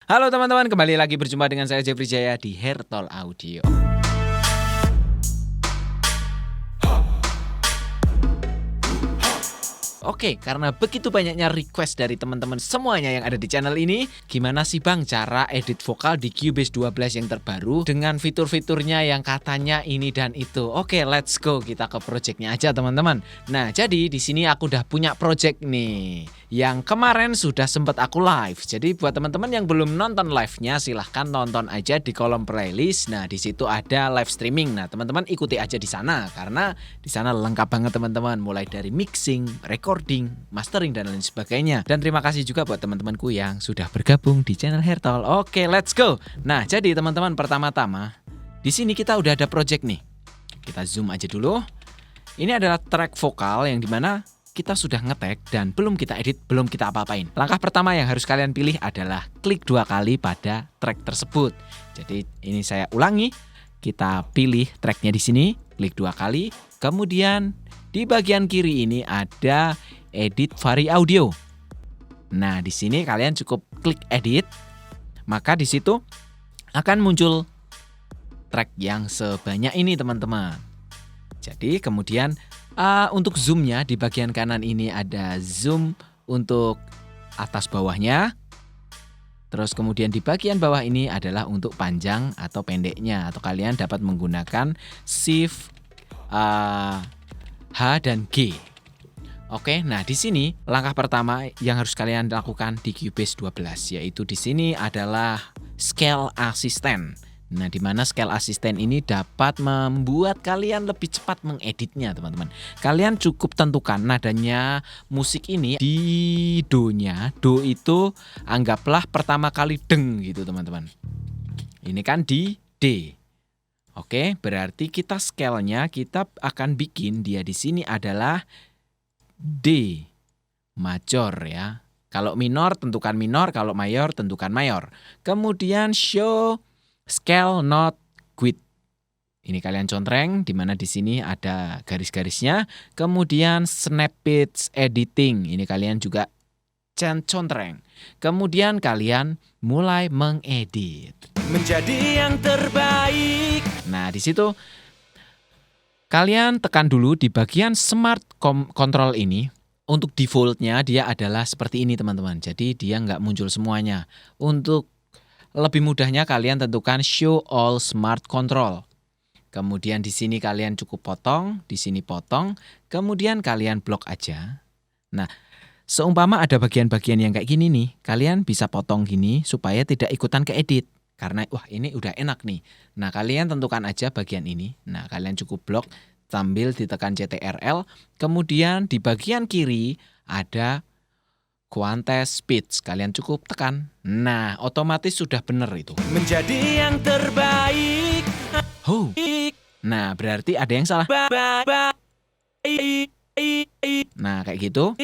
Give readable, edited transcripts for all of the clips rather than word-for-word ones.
Halo teman-teman, kembali lagi berjumpa dengan saya Jeffrey Jaya di Hertol Audio. Oke, karena begitu banyaknya request dari teman-teman semuanya yang ada di channel ini, gimana sih Bang cara edit vokal di Cubase 12 yang terbaru dengan fitur-fiturnya yang katanya ini dan itu. Oke, let's go, kita ke projectnya aja teman-teman. Nah, jadi di sini aku udah punya project nih yang kemarin sudah sempat aku live. Jadi buat teman-teman yang belum nonton live-nya, silahkan nonton aja di kolom playlist. Nah, di situ ada live streaming. Nah, teman-teman ikuti aja di sana karena di sana lengkap banget teman-teman, mulai dari mixing, recording, mastering dan lain sebagainya. Dan terima kasih juga buat teman-temanku yang sudah bergabung di channel Hertol. Oke, let's go. Nah, jadi teman-teman pertama-tama di sini kita udah ada project nih. Kita zoom aja dulu. Ini adalah track vokal yang dimana kita sudah ngetek dan belum kita edit, belum kita apa-apain. Langkah pertama yang harus kalian pilih adalah klik 2 kali pada track tersebut. Jadi ini saya ulangi, kita pilih tracknya di sini, klik 2 kali. Kemudian di bagian kiri ini ada edit vari audio. Nah, di sini kalian cukup klik edit, maka di situ akan muncul track yang sebanyak ini teman-teman. Jadi kemudian untuk zoomnya di bagian kanan ini ada zoom untuk atas bawahnya. Terus kemudian di bagian bawah ini adalah untuk panjang atau pendeknya. Atau kalian dapat menggunakan shift H dan G. Oke, nah di sini langkah pertama yang harus kalian lakukan di Cubase 12 yaitu di sini adalah scale assistant. Nah, di mana scale assistant ini dapat membuat kalian lebih cepat mengeditnya, teman-teman. Kalian cukup tentukan nadanya musik ini di do-nya. Do itu anggaplah pertama kali deng gitu, teman-teman. Ini kan di D. Oke, berarti kita scale-nya kita akan bikin dia di sini adalah D major ya. Kalau minor tentukan minor, kalau mayor tentukan mayor. Kemudian show scale not quit. Ini kalian contreng di mana di sini ada garis-garisnya. Kemudian snap pitch editing. Ini kalian juga contreng. Kemudian kalian mulai mengedit. Menjadi yang terbaik. Nah, di situ kalian tekan dulu di bagian smart control ini. Untuk defaultnya dia adalah seperti ini teman-teman. Jadi dia nggak muncul semuanya. Untuk lebih mudahnya kalian tentukan show all smart control. Kemudian di sini kalian cukup potong, di sini potong, kemudian kalian blok aja. Nah, seumpama ada bagian-bagian yang kayak gini nih, kalian bisa potong gini supaya tidak ikutan ke edit. Karena wah ini udah enak nih. Nah, kalian tentukan aja bagian ini. Nah, kalian cukup blok sambil ditekan CTRL. Kemudian di bagian kiri ada Quantize Speech, kalian cukup tekan. Nah, otomatis sudah benar itu. Menjadi yang terbaik. Nah, berarti ada yang salah. Nah, kayak gitu.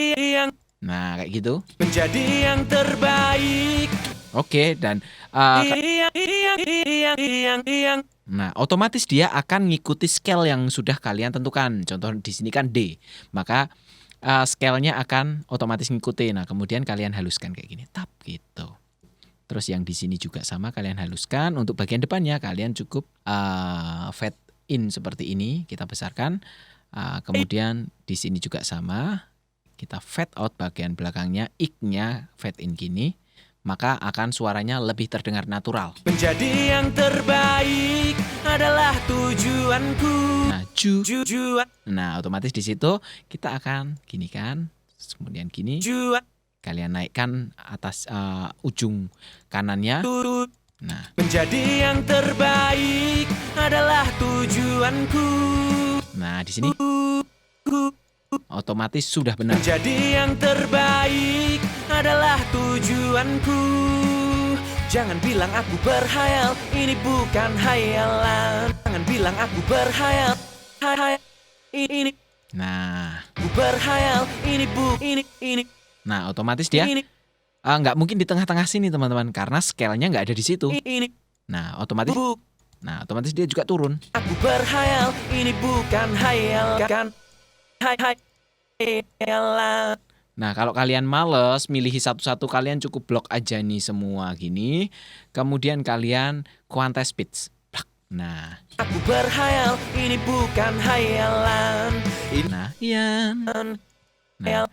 Nah, kayak gitu. Menjadi yang terbaik. Oke, dan nah, otomatis dia akan ngikuti scale yang sudah kalian tentukan. Contoh di sini kan D. Maka scale-nya akan otomatis ngikutin. Nah, kemudian kalian haluskan kayak gini, tap gitu. Terus yang di sini juga sama, kalian haluskan. Untuk bagian depannya kalian cukup fade in seperti ini, kita besarkan. Kemudian di sini juga sama, kita fade out bagian belakangnya, ik-nya fade in gini, maka akan suaranya lebih terdengar natural. Menjadi yang terbaik adalah tujuanku. Nah, otomatis di situ kita akan gini kan, kemudian gini. Kalian naikkan atas ujung kanannya. Nah, menjadi yang terbaik adalah tujuanku. Nah, di sini otomatis sudah benar. Menjadi yang terbaik adalah tujuanku. Jangan bilang aku berhayal, ini bukan hayalan. Jangan bilang aku berhayal. Ini. Nah, aku berhayal, ini. Nah, otomatis dia nggak mungkin di tengah-tengah sini teman-teman, karena scale-nya nggak ada di situ. Nah, otomatis dia juga turun. Aku berhayal, ini bukan hayal kan. Hayalan. Nah, kalau kalian males milihi satu-satu, kalian cukup blok aja nih semua gini. Kemudian kalian quantize speech. Nah, Aku berhayal, ini bukan hayalan. nah, iya. Nah,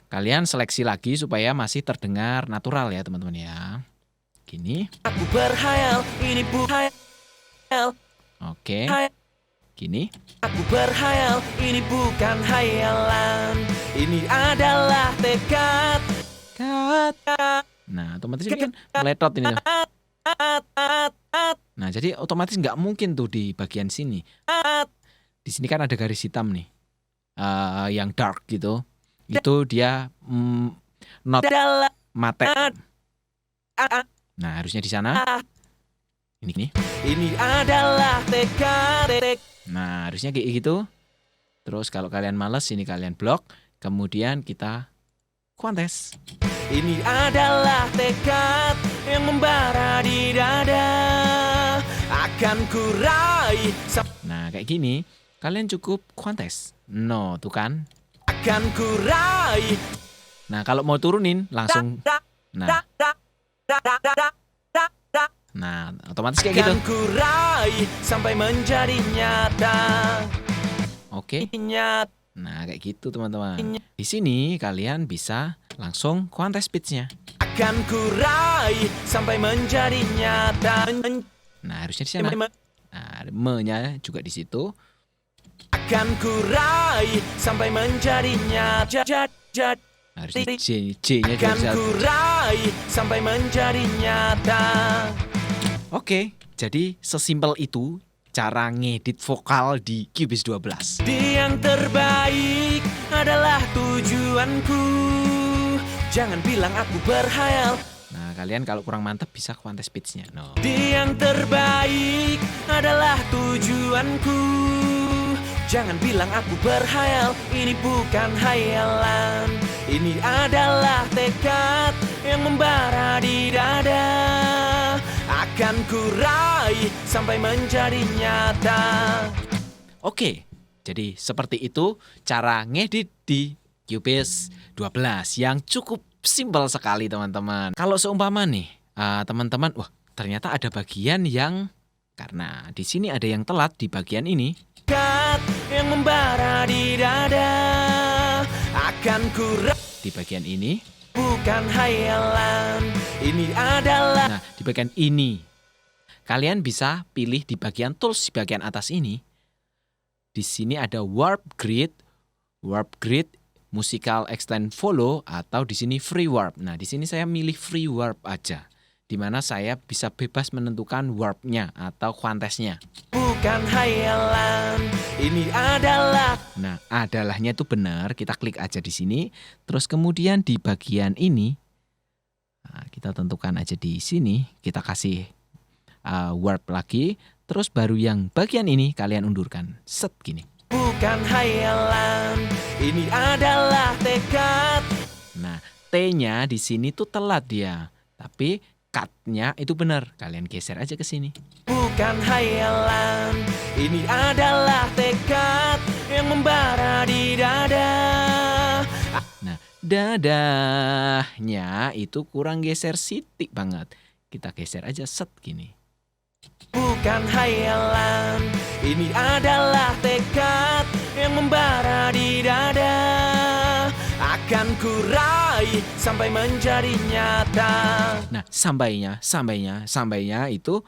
kalian seleksi lagi supaya masih terdengar natural ya teman-teman ya. Gini. Aku berhayal, ini bukan hayal. Oke. Gini. Aku berhayal, ini bukan hayalan. Ini adalah tekad. Nah, otomatis ini kan meletot ini tuh. Nah, jadi otomatis nggak mungkin tuh di bagian sini. Di sini kan ada garis hitam nih, yang dark gitu. Itu dia not mate. Nah, harusnya di sana. Ini. Ini adalah tekad. Nah, harusnya kayak gitu. Terus kalau kalian males, ini kalian blok. Kemudian kita quantize. Ini adalah tekad yang membara di dada. Akan kurai. Nah, kayak gini. Kalian cukup quantize. No, tuh kan. Akan kurai. Nah, kalau mau turunin langsung. Nah, otomatis kayak gitu. Akan kurai sampai menjadi nyata. Oke. Nyata. Nah, kayak gitu teman-teman. Di sini kalian bisa langsung quantize speech-nya. Akan kurai sampai menjadi nyata. Nah, harusnya di sana. Nah, me-nya juga di situ. Akan kurai sampai menjadi nyata. Nah, harusnya J-nya juga Akan bisa. kurai sampai menjadi nyata. Oke, jadi sesimpel itu cara ngedit vokal di Cubase 12. Yang terbaik adalah tujuanku. Jangan bilang aku berhayal. Nah, kalian kalau kurang mantap bisa quantize speech-nya. No. Yang terbaik adalah tujuanku. Jangan bilang aku berhayal. Ini bukan hayalan. Ini adalah tekad yang membara di dada. Akan kurai sampai menjadi nyata. Oke, jadi seperti itu cara ngedit di Cubase 12 yang cukup simpel sekali teman-teman. Kalau seumpama nih teman-teman, wah ternyata ada bagian yang karena di sini ada yang telat di bagian ini. Yang membara di dada akan kurai. Di bagian ini. Bukan hayalan, ini adalah. Nah, di bagian ini kalian bisa pilih di bagian tools di bagian atas ini. Di sini ada warp grid, musical extend follow atau di sini free warp. Nah, di sini saya milih free warp aja. Di mana saya bisa bebas menentukan warpnya atau quantize-nya. Bukan hayalan, ini adalah. Nah, adalahnya itu benar. Kita klik aja di sini. Terus kemudian di bagian ini, nah, kita tentukan aja di sini. Kita kasih warp lagi. Terus baru yang bagian ini kalian undurkan. Set gini. Bukan hayalan, ini adalah tekad. Nah, T-nya di sini tuh telat dia. Tapi cut-nya itu benar. Kalian geser aja ke sini. Bukan hayalan, ini adalah tekad yang membara di dada. Nah, dadahnya itu kurang geser sitik banget. Kita geser aja set gini. Bukan hayalan, ini adalah tekad yang membara di dada. Akan kurai sampai menjadi nyata. Nah, sampainya itu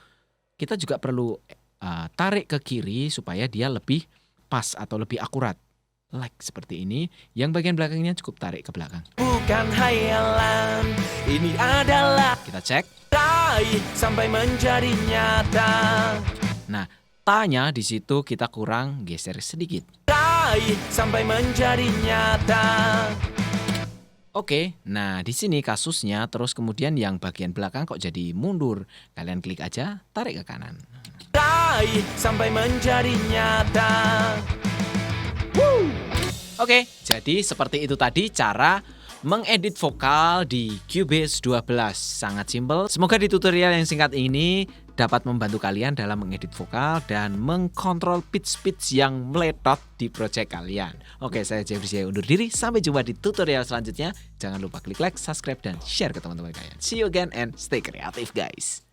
kita juga perlu tarik ke kiri supaya dia lebih pas atau lebih akurat. Like seperti ini. Yang bagian belakangnya cukup tarik ke belakang. Bukan hayalan, ini adalah. Kita cek. Sampai menjadi nyata. Nah, tanya di situ kita kurang geser sedikit. Sampai menjadi nyata. Oke, nah di sini kasusnya terus kemudian yang bagian belakang kok jadi mundur. Kalian klik aja, tarik ke kanan. Sampai menjadi nyata. Oke, jadi seperti itu tadi cara mengedit vokal di Cubase 12. Sangat simpel. Semoga di tutorial yang singkat ini dapat membantu kalian dalam mengedit vokal dan mengkontrol pitch-pitch yang meletot di project kalian. Oke, saya Jeffrey, saya undur diri. Sampai jumpa di tutorial selanjutnya. Jangan lupa klik like, subscribe, dan share ke teman-teman kalian. See you again and stay creative guys.